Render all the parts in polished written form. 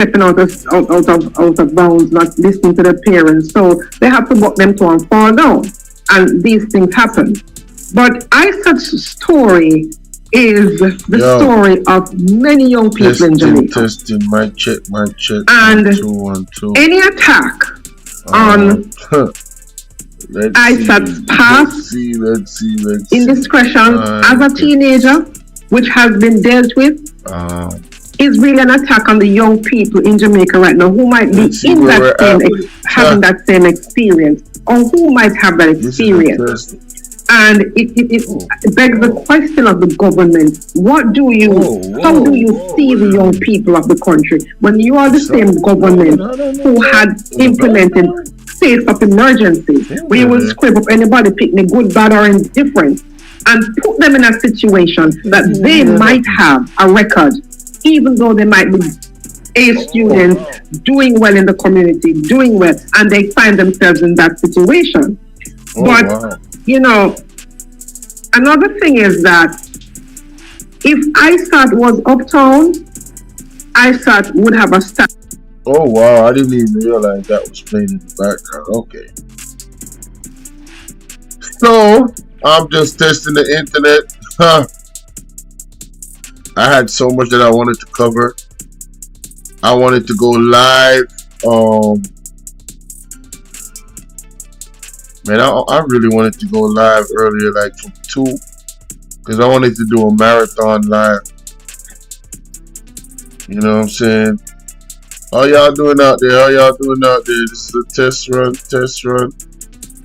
stepping out of bounds, not listening to their parents. So they have to buck them to and fall down. And these things happen. But Isat's story is the story of many young people in Jamaica. Testing, mic check. And 1 2 1 2. Any attack on Isat's past indiscretion as a teenager, which has been dealt with, is really an attack on the young people in Jamaica right now who might be in that same having that same experience, or who might have that experience. And it begs the question of the government: how do you see the young people of the country when you are the same government who had implemented states of emergency, where you will scrape up anybody picking good, bad, or indifferent, and put them in a situation that they might have a record, even though they might be A students doing well in the community, doing well, and they find themselves in that situation. You know, another thing is that if Isat was uptown, Isat would have a staff. Oh wow, I didn't even realize that was playing in the background. Okay. So, I'm just testing the internet. I had so much that I wanted to cover. I wanted to go live. Man, I really wanted to go live earlier, like from 2, because I wanted to do a marathon live. You know what I'm saying? How y'all doing out there? This is a test run.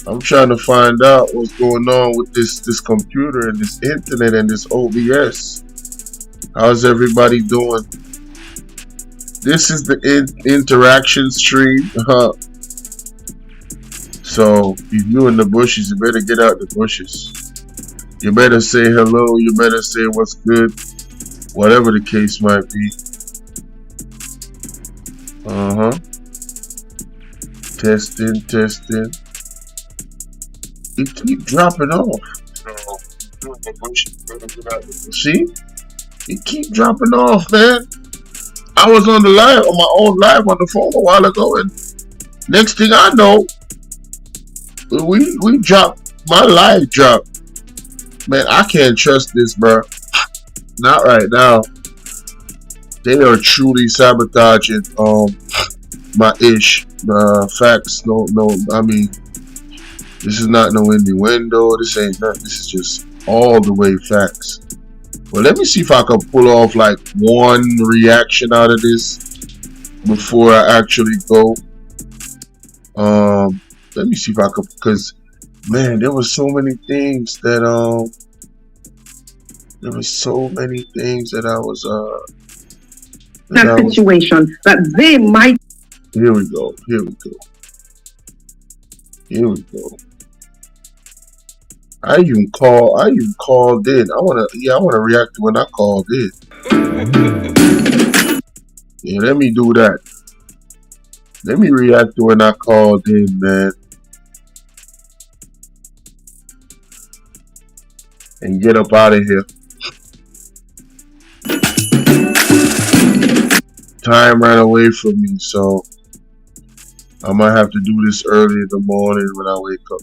I'm trying to find out what's going on with this computer and this internet and this OBS. How's everybody doing? This is the interaction stream. So if you in the bushes, you better get out the bushes. You better say hello. You better say what's good. Whatever the case might be. Testing. It keep dropping off. See? It keep dropping off, man. I was on my own live on the phone a while ago, and next thing I know, we dropped, my live dropped. Man, I can't trust this, bro. Not right now. They are truly sabotaging my ish. Facts. No, I mean, this is not no innuendo. This ain't nothing. This is just all the way facts. Well, let me see if I can pull off like one reaction out of this before I actually go. Let me see if I could, because man, there were so many things that I was that situation that they might. Here we go. I even called in. I wanna react to when I called in. Yeah, let me do that. Let me react to when I called in, man. And get up out of here. Time ran away from me, so I might have to do this early in the morning when I wake up.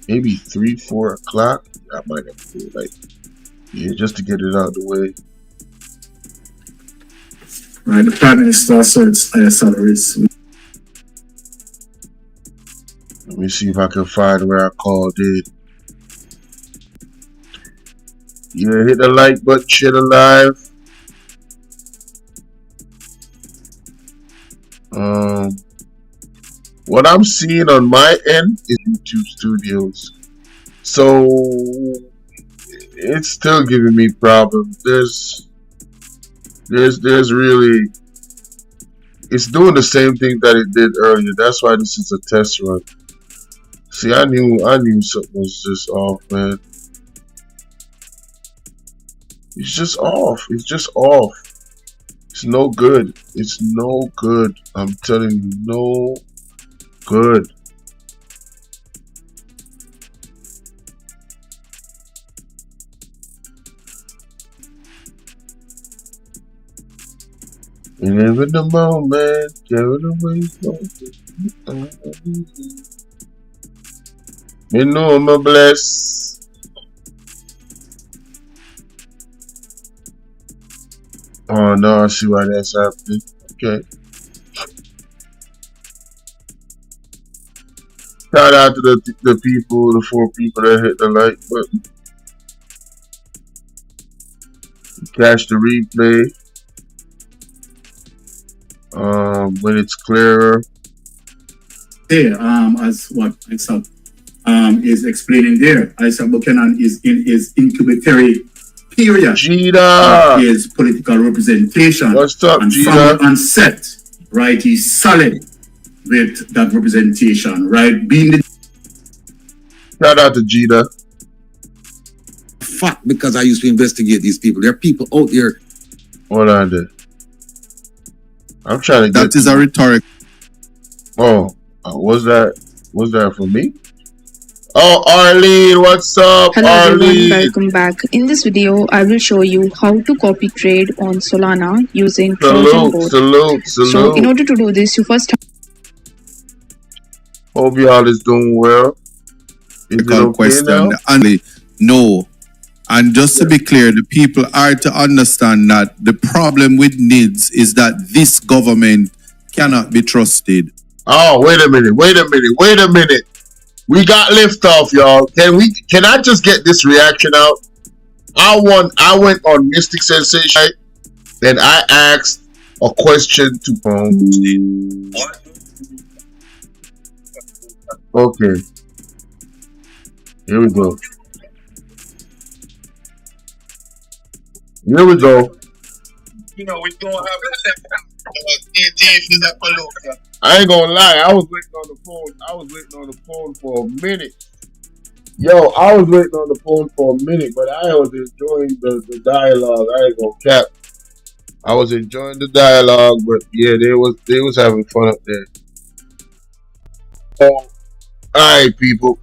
Maybe 3, 4 o'clock. I might have to do it just to get it out of the way. Right, the Prime Minister also its higher salaries. Let me see if I can find where I called in. Yeah, hit the like button, share the live. What I'm seeing on my end is YouTube Studios, so it's still giving me problems. There's really, it's doing the same thing that it did earlier. That's why this is a test run. See, I knew something was just off, man. It's just off. It's no good. It's no good. I'm telling you, no good. live in the moment, give it away. Me know I'm blessed. Oh no, I see why that's happening. Okay. Shout out to the people, the 4 people that hit the like button. Catch the replay. When it's clearer. There, as what Isat is explaining there, Isat Buchanan is in his incubatory period. Jida! His political representation. What's up, and Jida? From onset, right, he's solid with that representation, right? Being the Shout out to Jida. Fact, because I used to investigate these people. There are people out there. What I did? I'm trying to get. That is a rhetoric. Oh, was that for me? Oh, Arlene, what's up, Hello Arlene? everyone, welcome back. In this video, I will show you how to copy trade on Solana using Trojan board. Salute. So in order to do this, you first Hope y'all is doing well. Is it okay question. now? And no. And just to be clear, the people are to understand that the problem with NIDS is that this government cannot be trusted. Oh, wait a minute. We got liftoff, y'all. Can I just get this reaction out? I went on Mystic Sensation and I asked a question to What? Okay. Here we go. You know, we don't have I ain't gonna lie, I was waiting on the phone for a minute. Yo, I was waiting on the phone for a minute, but I was enjoying the dialogue. I ain't gonna cap. I was enjoying the dialogue, but yeah, they was having fun up there. So, alright people.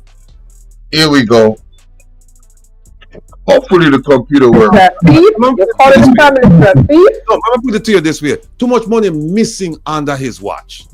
Here we go. Hopefully the computer works. No, I'm gonna put it to you this way. Too much money missing under his watch.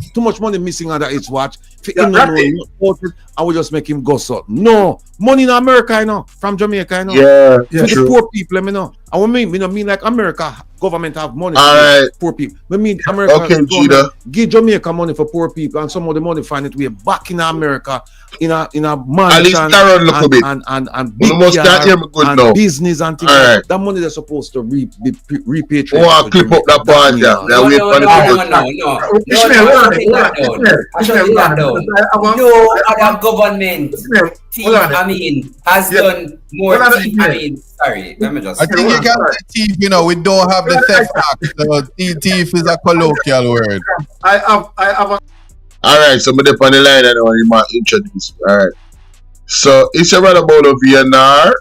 I will just make him go so. No, money in America, you know, from Jamaica, you know. Yeah, for the poor people, let me know. I mean like America government have money for poor people. I mean America Gita. Give Jamaica money for poor people, and some of the money find it way back in America in a mansion and big and business and things like that. That money they're supposed to repatriate. Oh, clip up that part there. No other government has done more. Sorry, let me just. I think you can say thief, you know, we don't have the theft act. So thief is a colloquial word. I have Alright, somebody up on the line and I want to introduce. Alright. So it's your brother Bolo V&R.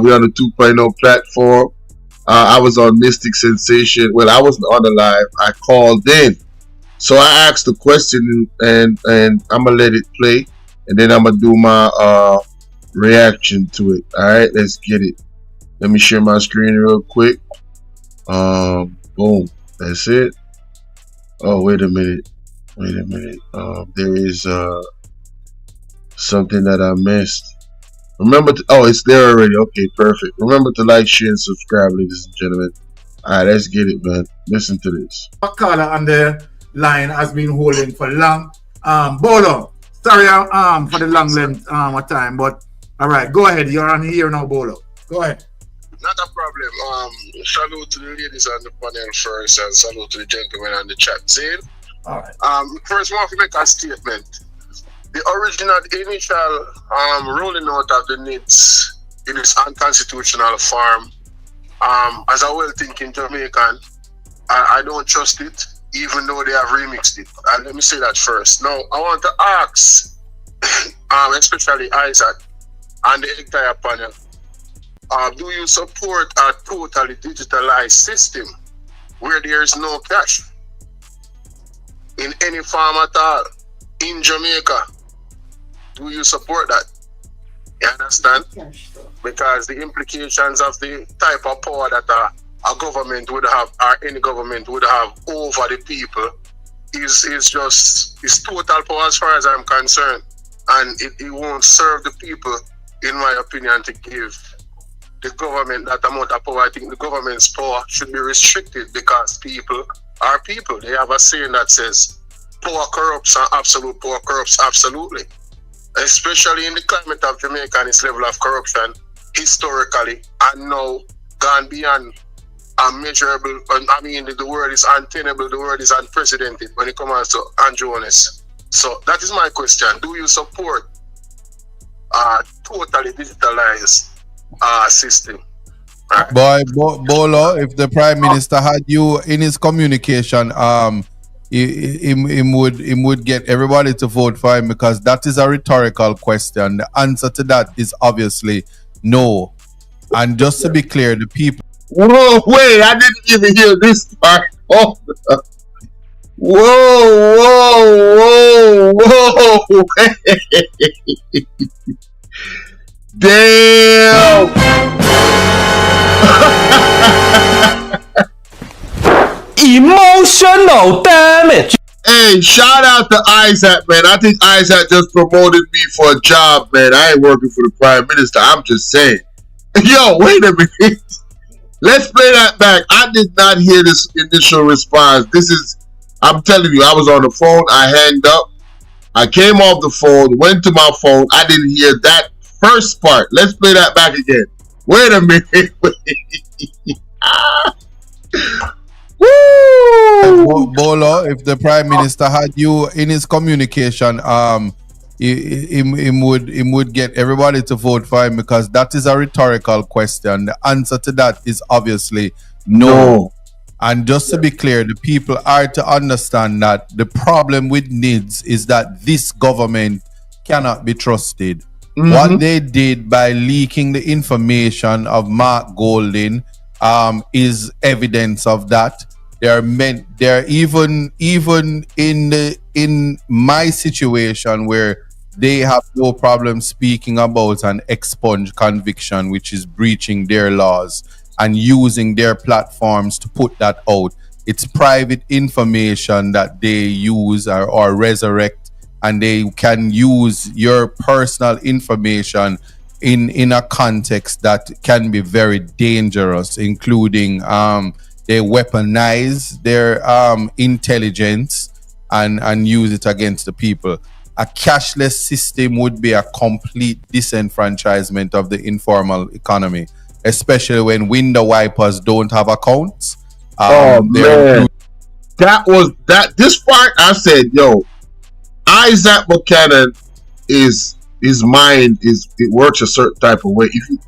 We're on the 2.0 platform. I was on Mystic Sensation. Well, I wasn't on the live. I called in. So I asked the question and I'm gonna let it play. And then I'm gonna do my reaction to it. Alright, let's get it. Let me share my screen real quick. Boom. That's it. Oh, wait a minute. There is something that I missed. Remember to, oh, it's there already. Okay, perfect. Remember to like, share, and subscribe, ladies and gentlemen. Alright, let's get it, man. Listen to this. Caller on the line has been holding for long. Bolo, sorry for the long length time, but all right, go ahead. You're on here now, Bolo. Go ahead. Not a problem. Salute to the ladies on the panel first, and salute to the gentlemen on the chat. Zane. All right. First, I want to make a statement. The initial rolling out of the NIDS in its unconstitutional form, as a well-thinking Jamaican, I don't trust it, even though they have remixed it. Let me say that first. Now, I want to ask, especially Isat and the entire panel, do you support a totally digitalized system where there is no cash in any form at all in Jamaica? Do you support that? You understand? Because the implications of the type of power that a government would have, or any government would have over the people is total power as far as I'm concerned. And it won't serve the people, in my opinion, to give the government that amount of power. I think the government's power should be restricted because people are people. They have a saying that says, power corrupts and absolute power corrupts absolutely. Especially in the climate of Jamaica and its level of corruption, historically, and now gone beyond unmeasurable. I mean, the word is untenable, the word is unprecedented when it comes to Holness. So that is my question. Do you support a totally digitalized system? Boy, Bolo, if the Prime Minister had you in his communication, he would get everybody to vote for him, because that is a rhetorical question. The answer to that is obviously no. And just to be clear, the people... Whoa, wait, I didn't even hear this part. Oh. Whoa. Damn. Emotional damage. Hey, shout out to Isat, man. I think Isat just promoted me for a job, man. I ain't working for the Prime Minister. I'm just saying. Yo, wait a minute. Let's play that back. I did not hear this initial response. I'm telling you, I was on the phone. I hanged up. I came off the phone, went to my phone. I didn't hear that first part. Let's play that back again. Wait a minute. Woo! Bolo, if the Prime Minister had you in his communication, he would get everybody to vote for him, because that is a rhetorical question. The answer to that is obviously no. And just to be clear, the people are to understand that the problem with NIDS is that this government cannot be trusted. Mm-hmm. What they did by leaking the information of Mark Golding is evidence of that. They're even in my situation where they have no problem speaking about an expunged conviction, which is breaching their laws, and using their platforms to put that out. It's private information that they use or resurrect, and they can use your personal information in a context that can be very dangerous, including they weaponize their intelligence and use it against the people. A cashless system would be a complete disenfranchisement of the informal economy, especially when window wipers don't have accounts. Man, this part I said, yo, Isaac Buchanan his mind it works a certain type of way. If you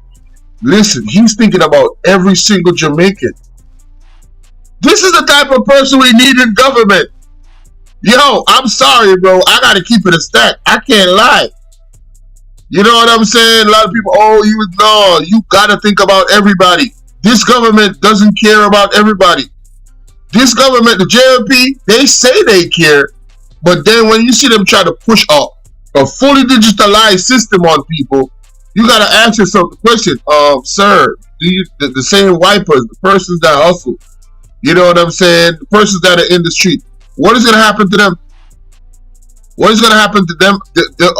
listen, he's thinking about every single Jamaican. This is the type of person we need in government. Yo, I'm sorry, bro. I gotta keep it a stack. I can't lie. You know what I'm saying? A lot of people, you gotta think about everybody. This government doesn't care about everybody. This government, the JLP, they say they care, but then when you see them try to push a fully digitalized system on people, you gotta ask yourself the question, sir, do you the same wipers, the persons that hustle, you know what I'm saying? The persons that are in the street, what is gonna happen to them? What is gonna happen to them?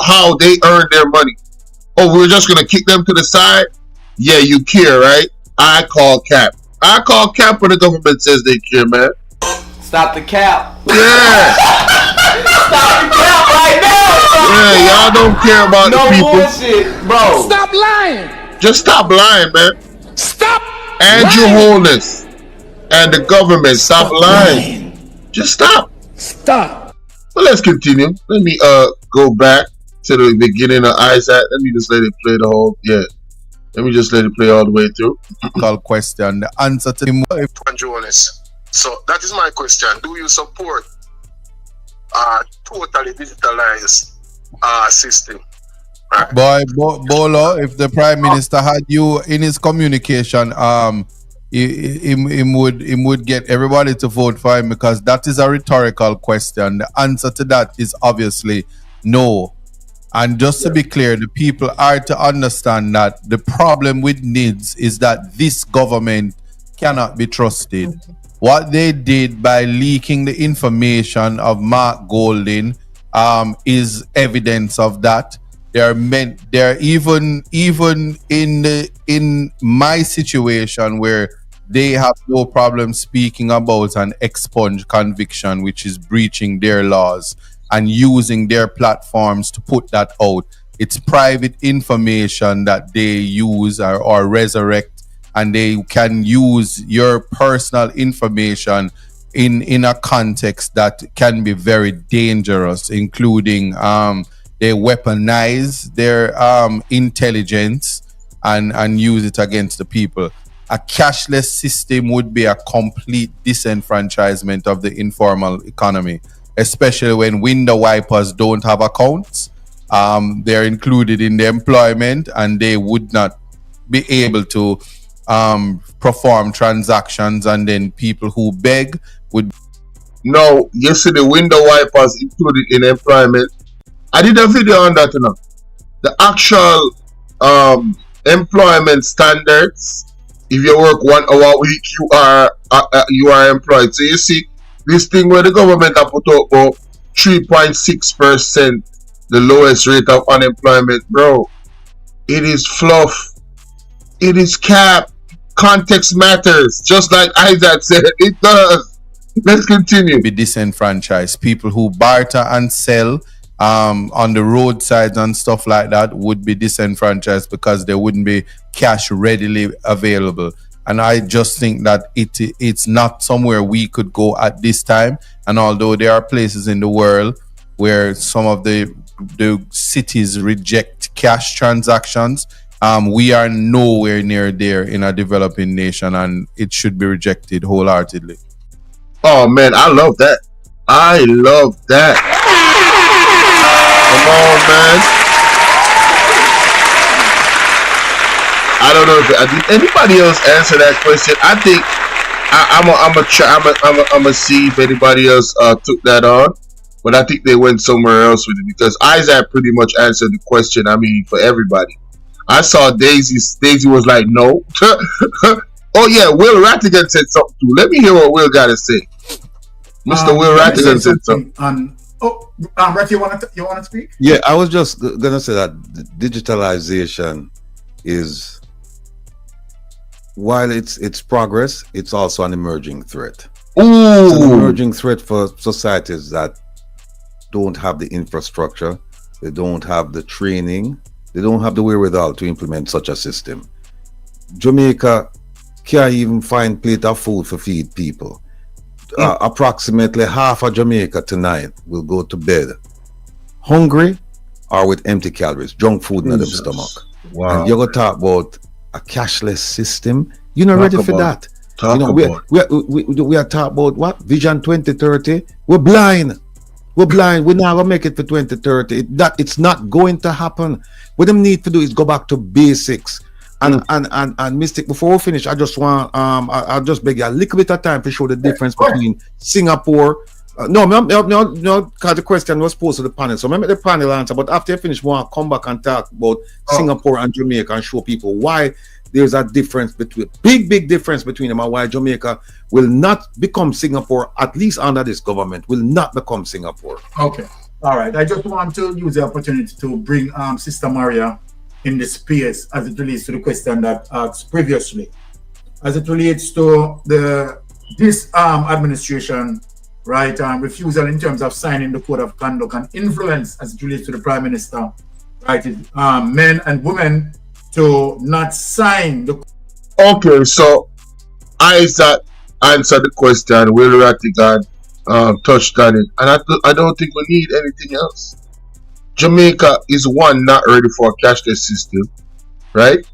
How they earn their money? Oh, we're just gonna kick them to the side? Yeah, you care, right? I call cap. I call cap when the government says they care, man. Stop the cap. Yeah. Stop the cap right now. Yeah, y'all don't care about the people. No bullshit, bro. Stop lying. Just stop lying, man. Stop. And your Holness and the government, stop lying. Just stop. Stop. Well, let's continue. Let me go back to the beginning of Isat. Let me just let it play the whole. Yeah. Let me just let it play all the way through. Question. The answer to him. Holness. So that is my question. Do you support a totally digitalized system? Boy, Bolo, if the Prime Minister had you in his communication, he would get everybody to vote for him, because that is a rhetorical question. The answer to that is obviously no. And just to be clear, the people are to understand that the problem with NIDS is that this government cannot be trusted. What they did by leaking the information of Mark Golding is evidence of that. They're even in my situation where they have no problem speaking about an expunged conviction, which is breaching their laws and using their platforms to put that out. It's private information that they use or resurrect, and they can use your personal information in a context that can be very dangerous, including they weaponize their intelligence and use it against the people. A cashless system would be a complete disenfranchisement of the informal economy, especially when window wipers don't have accounts. They're included in the employment, and they would not be able to perform transactions, and then people who beg would. No, you see the window wipers included in employment. I did a video on that, you know. The actual employment standards. If you work 1 hour a week, you are employed. So you see this thing where the government have put up about 3.6%, the lowest rate of unemployment, bro. It is fluff. It is cap. Context matters. Just like Isat said, it does. Let's continue. Be disenfranchised. People who barter and sell on the roadsides and stuff like that would be disenfranchised because there wouldn't be cash readily available. And I just think that it's not somewhere we could go at this time. And although there are places in the world where some of the cities reject cash transactions, we are nowhere near there in a developing nation, and it should be rejected wholeheartedly. Oh man, I love that. I love that. Come on, man. I don't know if did anybody else answer that question. I think I'm gonna see if anybody else took that on, but I think they went somewhere else with it because Isaac pretty much answered the question. I mean, for everybody. I saw Daisy was like, no. Oh yeah, Will Rattigan said something too. Let me hear what Will got to say. Mr. Will Rattigan said something. Brett, you want to speak? Yeah, I was just gonna say that digitalization is, while it's progress, it's also an emerging threat. Ooh. It's an emerging threat for societies that don't have the infrastructure, they don't have the training, they don't have the wherewithal to implement such a system. Jamaica can't even find plate of food to feed people. Approximately half of Jamaica tonight will go to bed hungry or with empty calories, junk food in their stomach. Wow. And you're going to talk about a cashless system. You're not ready for that. We are talking about what? Vision 2030. We're blind. We're blind. We're not going to make it for 2030. It's not going to happen. What they need to do is go back to basics. And Mystic, before we finish, I just want I'll just beg you a little bit of time to show the difference between Singapore. No, because the question was posed to the panel. So remember the panel answer, but after you finish, we'll come back and talk about Singapore and Jamaica and show people why there's a difference between big difference between them, and why Jamaica will not become Singapore, at least under this government, will not become Singapore. Okay. All right. I just want to use the opportunity to bring Sister Maria in the space as it relates to the question that asked previously, as it relates to this administration, right, refusal in terms of signing the code of conduct and influence as it relates to the Prime Minister, right, men and women to not sign the. Okay, so Isaac answered the question. Will Rattigan touched on it, and I don't think we need anything else. Jamaica is not ready for a cashless system, right?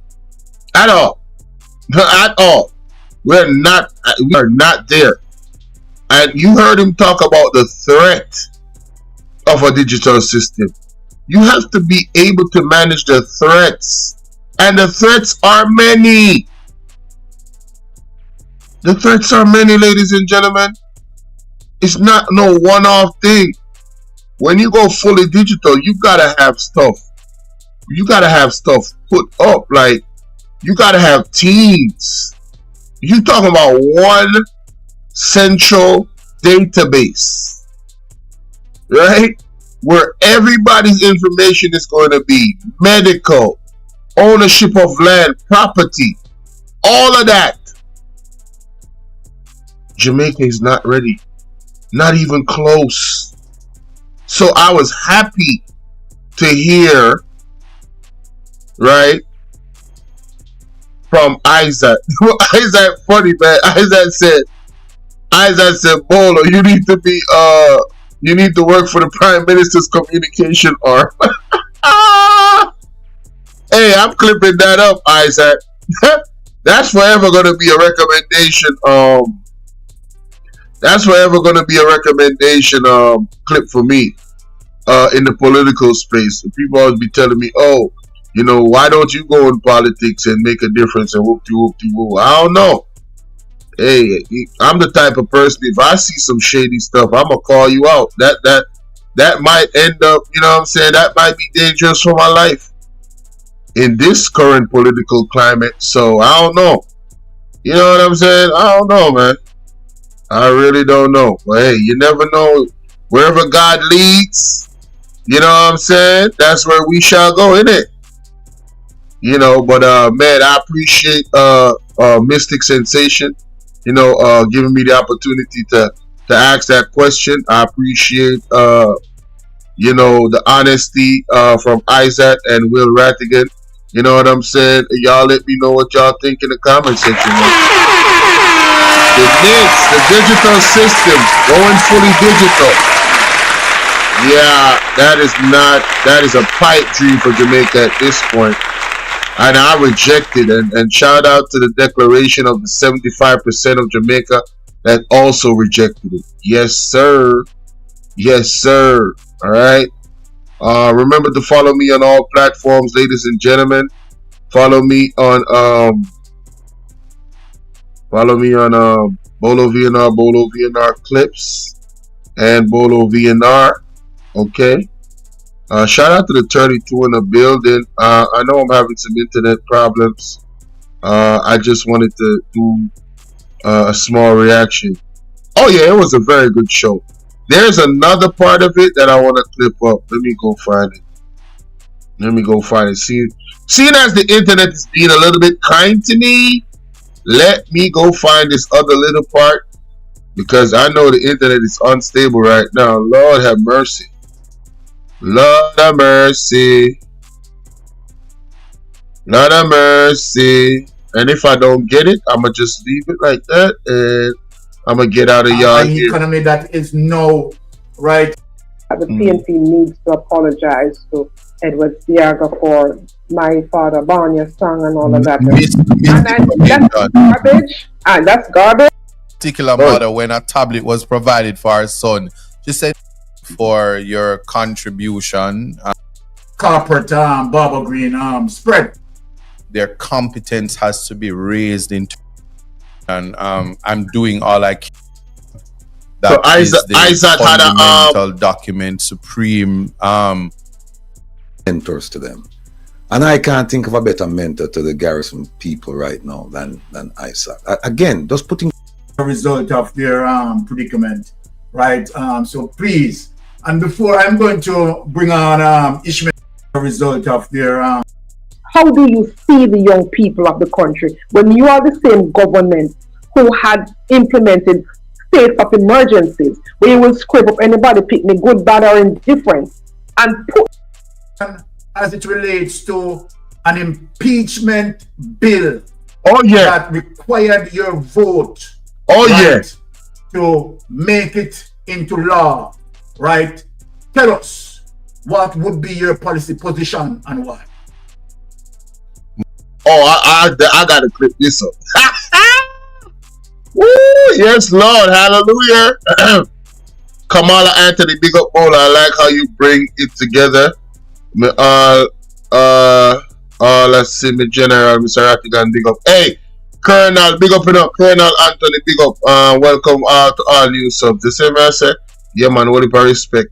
At all. At all. We are not there. And you heard him talk about the threat of a digital system. You have to be able to manage the threats. And the threats are many. The threats are many, ladies and gentlemen. It's not no one-off thing. When you go fully digital, you gotta have stuff. You gotta have stuff put up. Like, you gotta have teams. You talking about one central database, right? Where everybody's information is going to be medical, ownership of land, property, all of that. Jamaica is not ready, not even close. So I was happy to hear, right, from Isat. Isat funny, man. Isat said, Bolo, you need to work for the Prime Minister's communication arm. Hey, I'm clipping that up, Isaac. That's forever gonna be a recommendation. That's forever gonna be a recommendation clip for me in the political space. People always be telling me, oh, you know, why don't you go in politics and make a difference and whoop-de-whoop-de-woo? I don't know. Hey, I'm the type of person, if I see some shady stuff, I'm gonna call you out. That might end up, you know what I'm saying, that might be dangerous for my life in this current political climate. So I don't know. You know what I'm saying? I don't know, man. I really don't know. But hey, you never know. Wherever God leads, you know what I'm saying, that's where we shall go, innit? You know, but man, I appreciate Mystic Sensation, you know, giving me the opportunity to ask that question. I appreciate you know, the honesty from Isaac and Will Rattigan. You know what I'm saying? Y'all let me know what y'all think in the comment section. The NICS, the digital system, going fully digital. Yeah, that is a pipe dream for Jamaica at this point. And I reject it. And shout out to the declaration of the 75% of Jamaica that also rejected it. Yes, sir. Yes, sir. All right. Remember to follow me on all platforms, ladies and gentlemen. Follow me on Bolo V&R clips, and Bolo V&R. Okay. Shout out to the 32 in the building. I know I'm having some internet problems. I just wanted to do a small reaction. Oh yeah, it was a very good show. There's another part of it that I want to clip up. Let me go find it. Seeing as the internet is being a little bit kind to me, let me go find this other little part, because I know the internet is unstable right now. Lord have mercy. Lord have mercy. Lord have mercy. And if I don't get it, I'ma just leave it like that, and I'm gonna get out of y'all here. Economy that is no right. The PNP needs to apologize to Edward Siaga for My Father Barney's song and all of that. That's garbage. And that's garbage. Particular mother, when a tablet was provided for her son, she said, for your contribution. Corporate Barbara Green spread. Their competence has to be raised into, and I'm doing all I can. That so is Isat had a fundamental document, supreme mentors to them. And I can't think of a better mentor to the Garrison people right now than Isat. Again, just putting a result of their predicament, right? So please, and before I'm going to bring on Ishmael, a result of their how do you see the young people of the country when you are the same government who had implemented states of emergencies, where you will scrape up anybody picnic, good, bad, or indifferent, and put as it relates to an impeachment bill? Oh yeah, that required your vote. Oh right, yeah, to make it into law, right? Tell us, what would be your policy position and why? Oh, I gotta clip this up. Woo, yes, Lord, hallelujah. Kamala Anthony, big up Bolo. I like how you bring it together. Let's see, me General, Mr. Rattigan, big up. Hey, Colonel, big up, Colonel Anthony, big up. Welcome to all new subs. The same I said, yeah, man, what if I respect.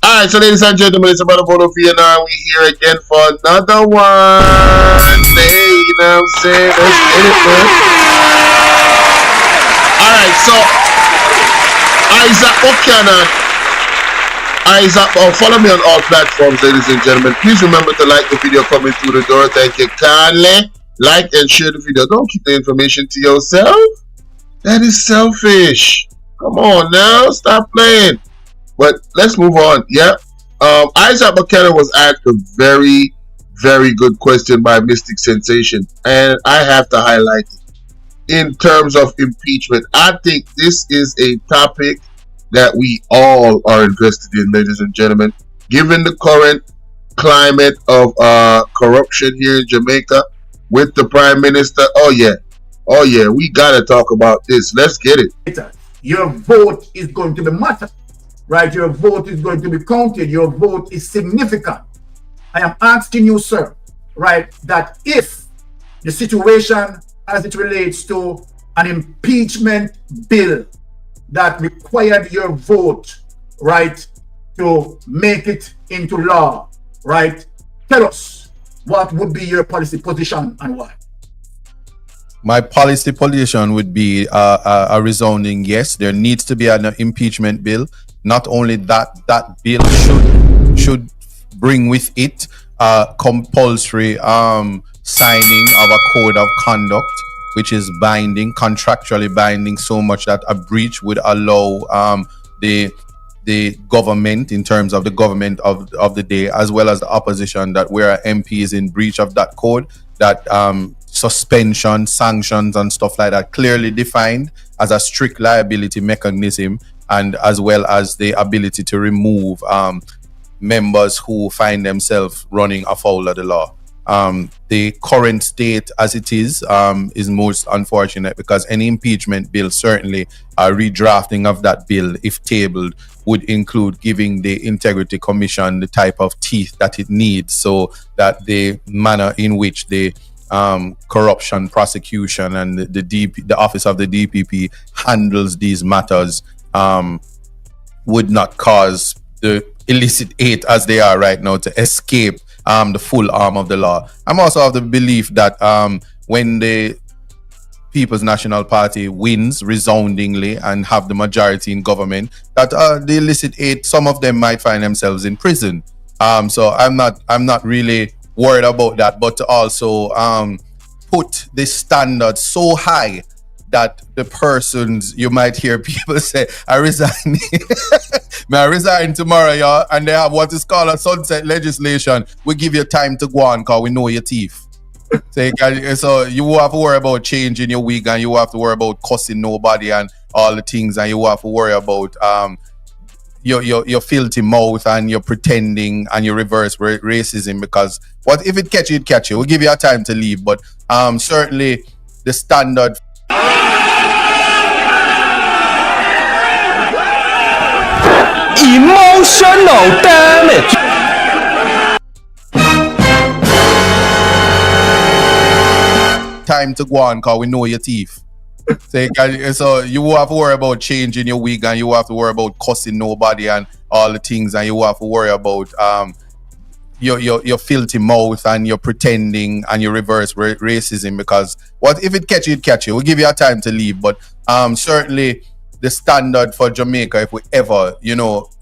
Alright, so ladies and gentlemen, it's about Bolo V&R. We here again for another one. Hey, you know what I'm saying? Let's get it, man. right, so Isat Buchanan. Isat, follow me on all platforms, ladies and gentlemen. Please remember to like the video coming through the door. Thank you kindly. Like and share the video. Don't keep the information to yourself. That is selfish. Come on now, stop playing. But let's move on. Yeah. Isat Buchanan was asked a very, very good question by Mystic Sensation, and I have to highlight it. In terms of impeachment, I think this is a topic that we all are invested in, ladies and gentlemen. Given the current climate of corruption here in Jamaica with the Prime Minister, oh yeah, we gotta talk about this. Let's get it. Your vote is going to be matter, right? Your vote is going to be counted. Your vote is significant. I am asking you, sir, right, that if the situation as it relates to an impeachment bill that required your vote, right, to make it into law, right, tell us what would be your policy position and why. My policy position would be a resounding yes. There needs to be an impeachment bill. Not only that, that bill should bring with it compulsory signing of a code of conduct, which is binding, contractually binding, so much that a breach would allow the government, in terms of the government of the day, as well as the opposition, that where an MP is in breach of that code, that suspension, sanctions and stuff like that clearly defined as a strict liability mechanism, and as well as the ability to remove members who find themselves running afoul of the law. The current state as it is most unfortunate, because any impeachment bill, certainly a redrafting of that bill, if tabled, would include giving the Integrity Commission the type of teeth that it needs, so that the manner in which the corruption prosecution and the office of the DPP handles these matters would not cause the illicit eight as they are right now to escape the full arm of the law. I'm also of the belief that when the People's National Party wins resoundingly and have the majority in government, that the illicit eight, some of them might find themselves in prison. So I'm not really worried about that, but to also put the standard so high that the persons, you might hear people say, I resign. May I resign tomorrow, y'all? And they have what is called a sunset legislation. We give you time to go on because we know your teeth. So you have to worry about changing your wig, and you have to worry about cussing nobody and all the things, and you have to worry about your filthy mouth and your pretending and your reverse racism, because what if it catch you, it catch you. We'll give you a time to leave, but certainly the standard. Emotional damage. Time to go on because we know your teeth. So you will have to worry about changing your wig, and you will have to worry about cussing nobody and all the things, and you will have to worry about your filthy mouth and your pretending and your reverse racism, because what if it catch you, it catch you. We'll give you a time to leave, but certainly the standard for Jamaica, if we ever,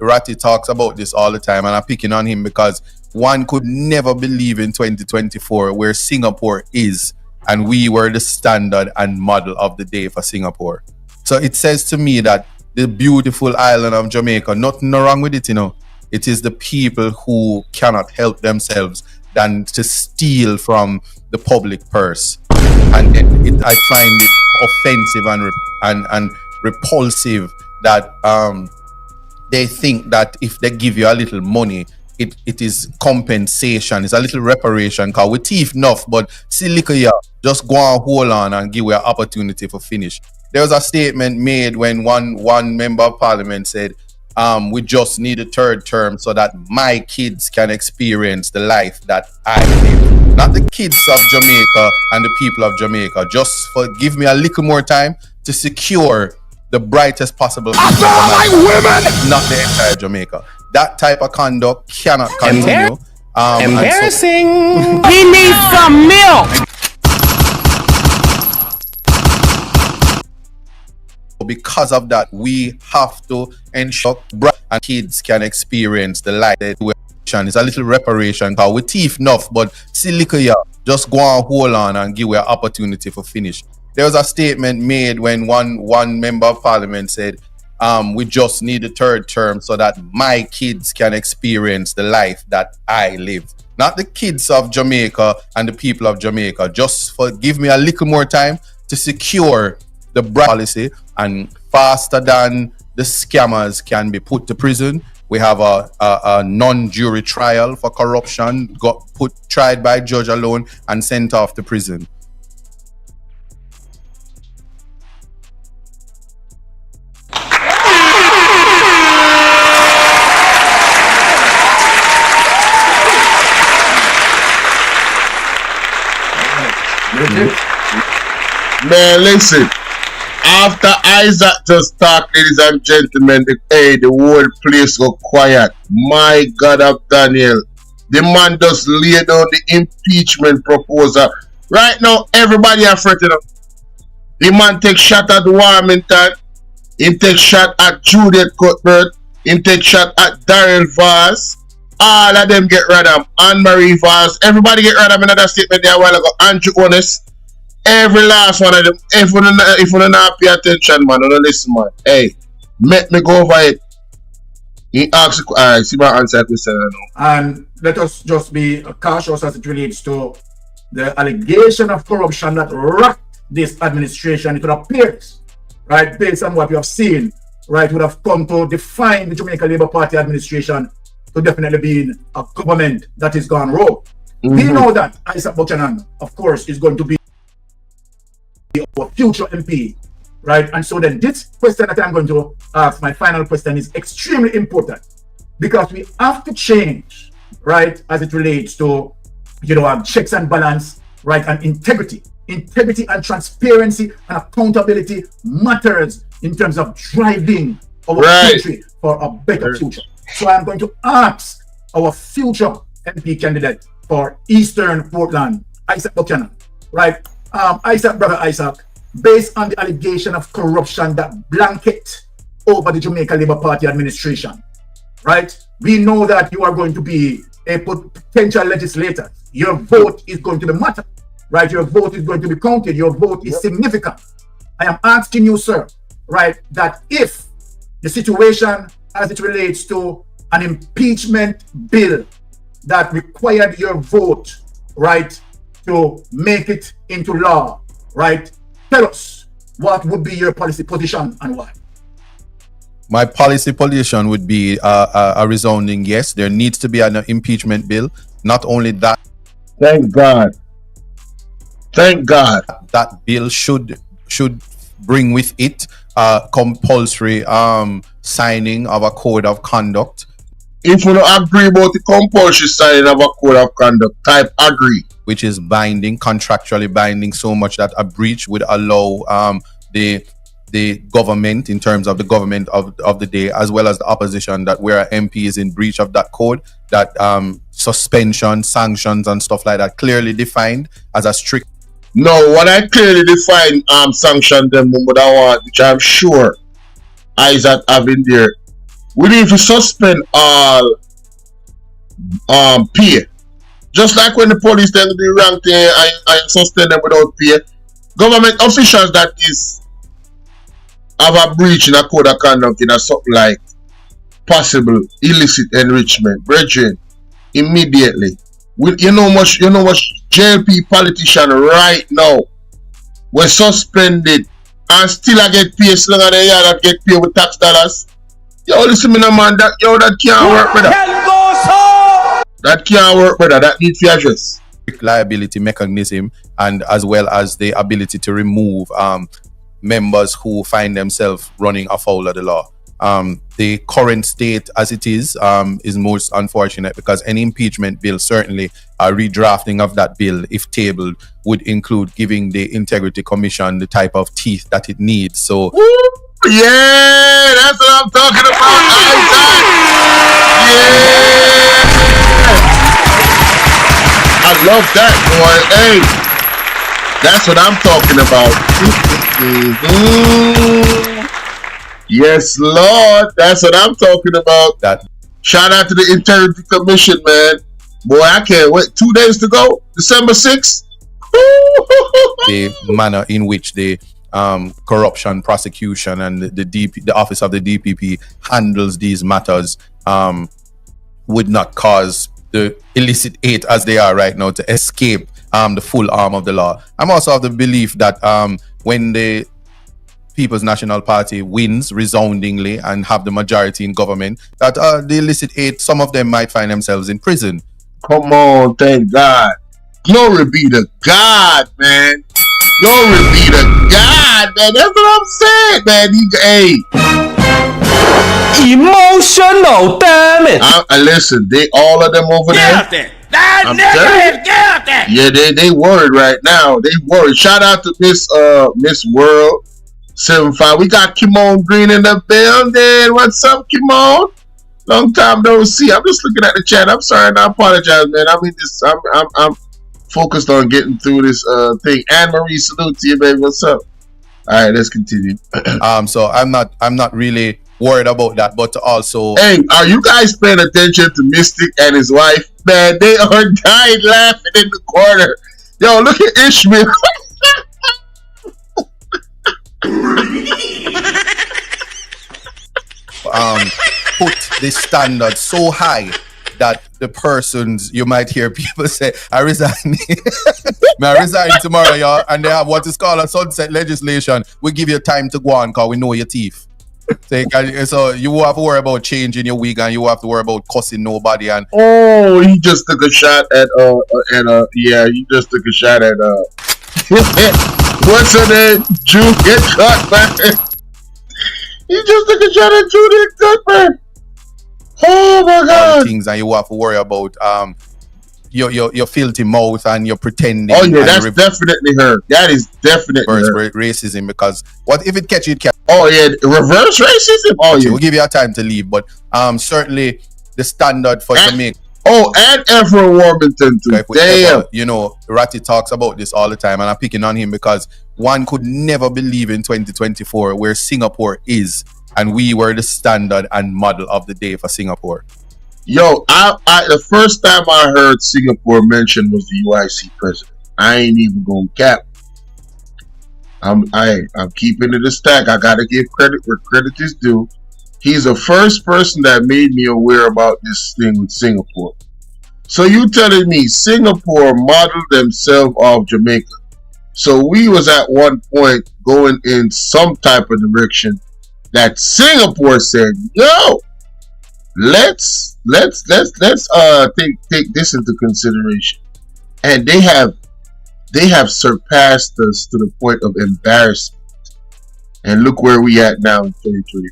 Ratty talks about this all the time, and I'm picking on him because one could never believe in 2024 where Singapore is, and we were the standard and model of the day for Singapore. So it says to me that the beautiful island of Jamaica, nothing wrong with it, it is the people who cannot help themselves than to steal from the public purse. And I find it offensive and repulsive that they think that if they give you a little money, it is compensation, it's a little reparation, because we thief enough, but see liquor here, just go and hold on and give you an opportunity for finish. There was a statement made when one member of parliament said, we just need a third term so that my kids can experience the life that I live. Not the kids of Jamaica and the people of Jamaica. Just give me a little more time to secure the brightest possible future for my women, not the entire Jamaica. That type of conduct cannot continue. Embarrassing. He needs some milk. because of that, we have to ensure and kids can experience the life. It's a little reparation because we thief enough, but still liquor here. Just go and hold on and give you an opportunity for finish. There was a statement made when one member of parliament said, we just need a third term so that my kids can experience the life that I live. Not the kids of Jamaica and the people of Jamaica. Just give me a little more time to secure the policy, and faster than the scammers can be put to prison. We have a non-jury trial for corruption, tried by judge alone and sent off to prison. Man, listen. After Isat just talked, ladies and gentlemen, the whole place got quiet. My God of Daniel. The man just laid down the impeachment proposal. Right now, everybody are fretting up. The man take shot at Warmington. He take shot at Juliet Cuthbert. He take shot at Darrell Vaz. All of them get rid of him. Anne-Marie Vaz. Everybody get rid of him. Another statement there a while ago. Andrew Holness. Every last one of them. If you don't pay attention, man, don't listen, man. Hey, let me go over it. He asks, alright, see my answer question now. And let us just be cautious as it relates to the allegation of corruption that rocked this administration. It would appear, right, based on what we have seen, right, would have come to define the Jamaica Labour Party administration to definitely be a government that is gone rogue. We know that Isat Buchanan, of course, is going to be our future MP, right? And so then this question that I'm going to ask, my final question, is extremely important because we have to change, right, as it relates to, checks and balance, right, and integrity. Integrity and transparency and accountability matters in terms of driving our country for a better future. So I'm going to ask our future MP candidate for Eastern Portland, Isat Buchanan, right? Brother Isaac, based on the allegation of corruption that blanket over the Jamaica Labour Party administration, right? We know that you are going to be a potential legislator. Your vote is going to be matter, right? Your vote is going to be counted. Your vote is significant. I am asking you, sir, right, that if the situation as it relates to an impeachment bill that required your vote, right, to make it into law, right? Tell us, what would be your policy position and why? My policy position would be a resounding yes. There needs to be an impeachment bill. Not only that. Thank God. Thank God. That bill should bring with it compulsory signing of a code of conduct. If you don't agree about the compulsory signing of a code of conduct, type agree. Which is binding, contractually binding, so much that a breach would allow the government, in terms of the government of the day, as well as the opposition, that where an MP is in breach of that code, that suspension, sanctions and stuff like that clearly defined as a strict. No, what I clearly define sanction them, but I want, which I'm sure Isat having there, we need to suspend all pay. Just like when the police then do the wrong thing and suspend them without pay. Government officials that is have a breach in a code of conduct in a something like possible illicit enrichment, brethren, immediately. You know much JLP politician right now were suspended and still I get paid so long as they that get paid with tax dollars. Yo, listen me no man, that can't work, brother. That can't work, brother. That needs to address. Liability mechanism, and as well as the ability to remove members who find themselves running afoul of the law. The current state as it is most unfortunate, because any impeachment bill, certainly a redrafting of that bill, if tabled, would include giving the Integrity Commission the type of teeth that it needs. So yeah, that's what I'm talking about. I love that, boy. Hey, that's what I'm talking about. Yes, Lord. That's what I'm talking about. That. Shout out to the Integrity Commission, man. Boy, I can't wait. 2 days to go. December 6th. The manner in which the corruption prosecution and the office of the DPP handles these matters would not cause the illicit aid as they are right now to escape the full arm of the law. I'm also of the belief that when the People's National Party wins resoundingly and have the majority in government, that the illicit aid, some of them might find themselves in prison. Come on, thank God. Glory be to God, man. Glory be to God, man. That's what I'm saying, man. Hey. Emotional, damn it. Listen, they all of them over there. Yeah, they worried right now. They worried. Shout out to Miss World 75. We got Kimon Green in the building. What's up, Kimon? Long time no see. I'm just looking at the chat. I'm sorry, and I apologize, man. I mean, I'm focused on getting through this thing. Anne Marie, salute to you, baby. What's up? All right, let's continue. So I'm not really worried about that, but also, hey, are you guys paying attention to Mystic and his wife? Man, they are dying laughing in the corner. Yo, look at Ishmael. Put the standard so high that the persons, you might hear people say, I resign. I resign tomorrow, y'all, and they have what is called a sunset legislation. We give you time to go on because we know your teeth. So you will have to worry about changing your wig, and you will have to worry about cussing nobody. And oh, he just took a shot at you just took a shot at what's her name? Jude get cut, man. He just took a shot at Jude get cut, man. Oh my God! Things, and you have to worry about your filthy mouth and your pretending. Oh yeah, that's definitely her. That is definitely her. Racism, because what if it catch you? Oh yeah, reverse racism. Oh yeah, we'll give you a time to leave, but certainly the standard for Jamaica. Oh, and Ephraim Warmington too. Damn. You know, Ratty talks about this all the time, and I'm picking on him because one could never believe in 2024 where Singapore is, and we were the standard and model of the day for Singapore. Yo, I the first time I heard Singapore mentioned was the UIC president. I ain't even gonna cap. I'm keeping it a stack. I gotta give credit where credit is due. He's the first person that made me aware about this thing with Singapore. So you telling me Singapore modeled themselves off Jamaica? So we was at one point going in some type of direction that Singapore said, "Yo, let's take this into consideration," and they have surpassed us to the point of embarrassment. And look where we at now in 2020.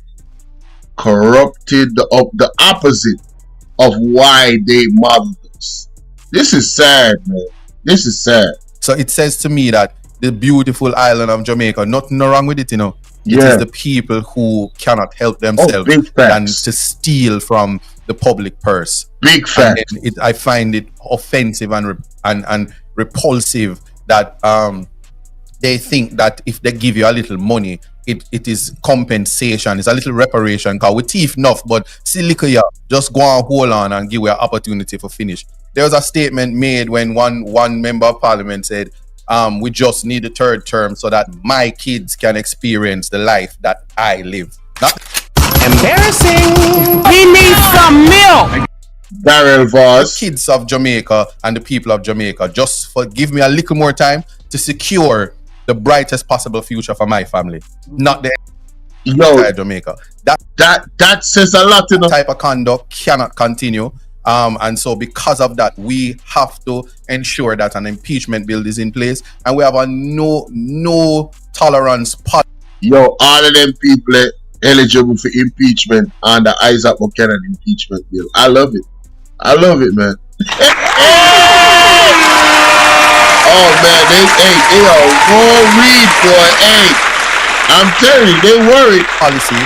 Corrupted the opposite of why they modeled us. This is sad, man. This is sad. So it says to me that the beautiful island of Jamaica, nothing wrong with it, you know. It is the people who cannot help themselves than to steal from the public purse. Big fact. I find it offensive and repulsive that they think that if they give you a little money, it is compensation. It's a little reparation. Because we thief enough, but see, look here, just go and hold on and give you an opportunity for finish. There was a statement made when one member of parliament said, we just need a third term so that my kids can experience the life that I live. Not embarrassing. We need some milk. Barrel Voss. Kids of Jamaica and the people of Jamaica, just give me a little more time to secure the brightest possible future for my family. Not the entire Jamaica. That says a lot, you know. Type of conduct cannot continue. And so because of that, we have to ensure that an impeachment bill is in place, and we have a no tolerance policy. Yo, all of them people eligible for impeachment on the Isat Buchanan impeachment bill. I love it. I love it, man. Oh man, they are worried, boy. Hey, I'm telling you, they worried. Policy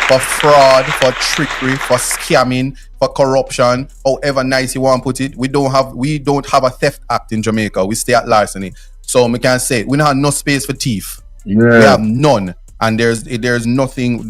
for fraud, for trickery, for scamming, for corruption, however nice you want to put it. We don't have a theft act in Jamaica. We stay at larceny. So we can say we don't have no space for thief. Yeah. We have none. And there's nothing.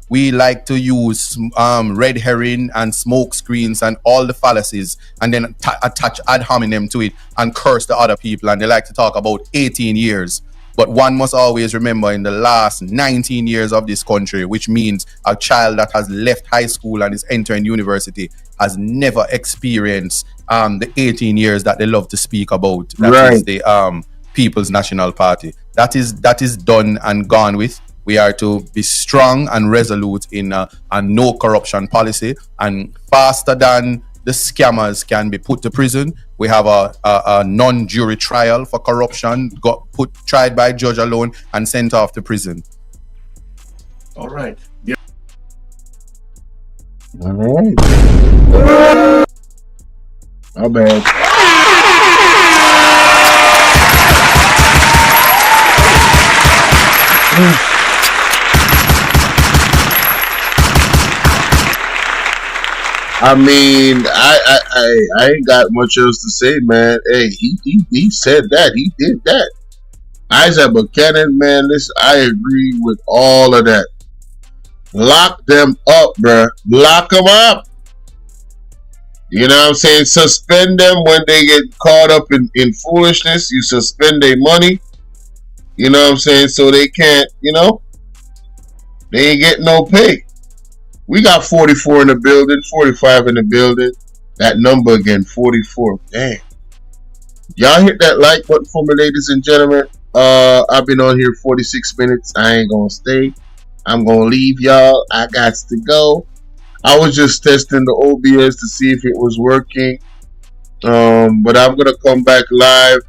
We like to use red herring and smoke screens and all the fallacies, and then attach ad hominem to it and curse the other people. And they like to talk about 18 years. But one must always remember, in the last 19 years of this country, which means a child that has left high school and is entering university has never experienced the 18 years that they love to speak about. That is the People's National Party. That is done and gone with. We are to be strong and resolute in a no corruption policy, and faster than the scammers can be put to prison, we have a non-jury trial for corruption, tried by judge alone and sent off to prison. All right. All right. My bad. I mean, I ain't got much else to say, man. Hey, he said that. He did that. Isaac Buchanan, man, listen, I agree with all of that. Lock them up, bruh. Lock them up. You know what I'm saying? Suspend them when they get caught up in foolishness. You suspend their money. You know what I'm saying? So they can't, they ain't getting no pay. We got 44 in the building, 45 in the building. That number again, 44. Damn. Y'all hit that like button for me, ladies and gentlemen. I've been on here 46 minutes. I ain't gonna stay. I'm gonna leave y'all. I got to go. I was just testing the OBS to see if it was working. But I'm gonna come back live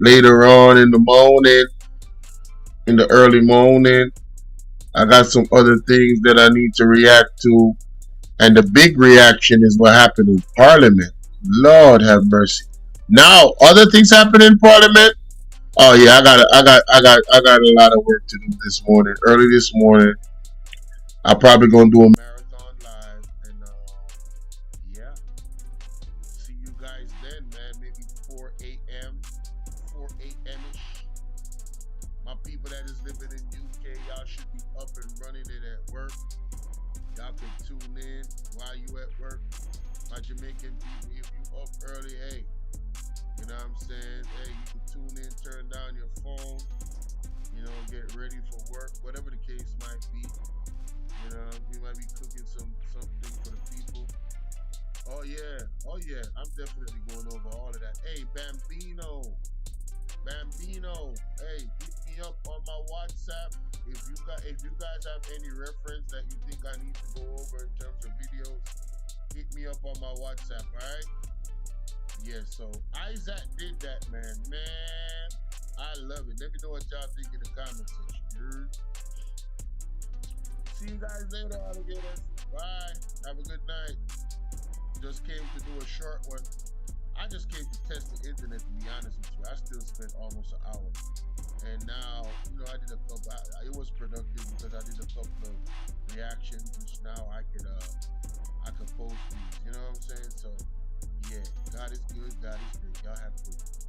later on in the morning, in the early morning. I got some other things that I need to react to, and the big reaction is what happened in Parliament. Lord have mercy. Now, other things happen in Parliament. Oh yeah, I got a lot of work to do this morning. Early this morning, I'm probably gonna do a marathon live, and yeah, see you guys then, man. Maybe 4 a.m. ish. My people that is living in UK, y'all should be up and running it at work. Y'all can tune in while you at work. My Jamaican people, if you up early, hey, you know what I'm saying? Hey, you can tune in, turn down your phone, get ready for work, whatever the case might be. You might be cooking something for the people. Oh yeah, I'm definitely going over all of that. Hey, Bambino, hey, hit me up on my WhatsApp if you guys have any reference that you think I need to go over in terms of videos. Hit me up on my WhatsApp, alright? Yeah, so Isat did that, man. I love it. Let me know what y'all think in the comment section. See you guys later, alligators. Bye. Have a good night. Just came to do a short one. I just came to test the internet, to be honest with you. I still spent almost an hour. And now, I did a couple. It was productive because I did a couple of reactions, which now I could post these. You know what I'm saying? So, yeah, God is good. God is great. Y'all have a good one.